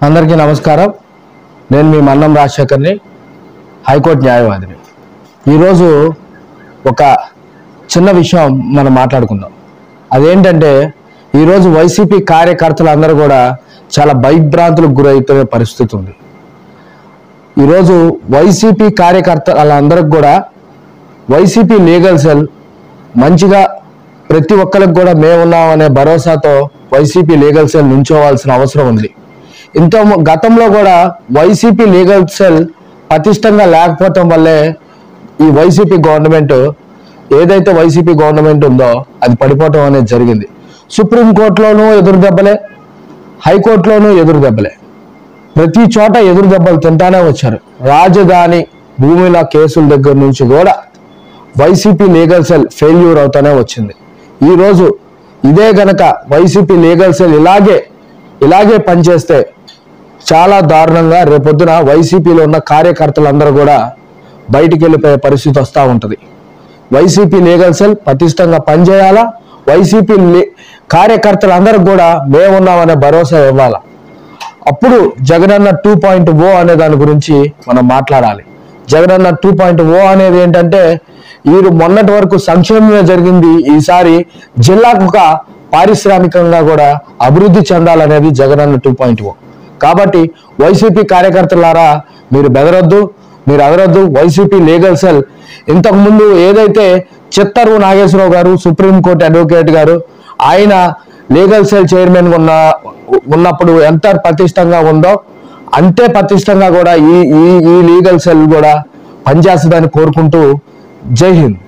అందరికీ నమస్కారం. నేను మీ మన్నం రాజశేఖర్ని, హైకోర్టు న్యాయవాదిని. ఈరోజు ఒక చిన్న విషయం మనం మాట్లాడుకుందాం. అదేంటంటే ఈరోజు వైసీపీ కార్యకర్తలు అందరూ కూడా చాలా భయభ్రాంతులకు గురవుతున్న పరిస్థితి ఉంది. ఈరోజు వైసీపీ కార్యకర్తలందరికి కూడా వైసీపీ లీగల్ సెల్ మంచిగా ప్రతి ఒక్కరికి కూడా మేమున్నామనే భరోసాతో వైసీపీ లీగల్ సెల్ నుంచోవాల్సిన అవసరం ఉంది. గతంలో కూడా వైసీపీ లీగల్ సెల్ పటిష్టంగా లేకపోవటం వల్లే ఈ వైసీపీ గవర్నమెంట్ ఏదైతే వైసీపీ గవర్నమెంట్ ఉందో అది పడిపోవటం అనేది జరిగింది. సుప్రీంకోర్టులోనూ ఎదురు దెబ్బలే, హైకోర్టులోనూ ఎదురు దెబ్బలే, ప్రతి చోట ఎదురు దెబ్బలు తింటానే వచ్చారు. రాజధాని భూముల కేసుల దగ్గర నుంచి కూడా వైసీపీ లీగల్ సెల్ ఫెయిల్యూర్ అవుతానే వచ్చింది. ఈరోజు ఇదే గనక వైసీపీ లీగల్ సెల్ ఇలాగే పనిచేస్తే చాలా దారుణంగా రేపొద్దున వైసీపీలో ఉన్న కార్యకర్తలందరూ కూడా బయటికి వెళ్ళిపోయే పరిస్థితి వస్తూ ఉంటుంది. వైసీపీ లీగల్ సెల్ పటిష్టంగా పనిచేయాలా, వైసీపీ కార్యకర్తలందరూ కూడా మేమున్నామనే భరోసా ఇవ్వాలా. అప్పుడు జగనన్న 2.0 అనే దాని గురించి మనం మాట్లాడాలి. జగనన్న 2.0 అనేది ఏంటంటే మొన్నటి వరకు సంక్షేమమే జరిగింది, ఈసారి జిల్లాకు ఒక పారిశ్రామికంగా కూడా అభివృద్ధి చెందాలనేది జగనన్న 2.0. కాబట్టి వైసీపీ కార్యకర్తలారా మీరు బెదరొద్దు, మీరు అదరొద్దు. వైసీపీ లీగల్ సెల్ ఇంతకుముందు ఏదైతే చిత్తరు నాగేశ్వరరావు గారు సుప్రీంకోర్టు అడ్వకేట్ గారు ఆయన లీగల్ సెల్ చైర్మన్ ఉన్నప్పుడు ఎంత పటిష్టంగా ఉందో అంతే పటిష్టంగా కూడా ఈ లీగల్ సెల్ కూడా పనిచేస్తుందని కోరుకుంటూ జై హింద్.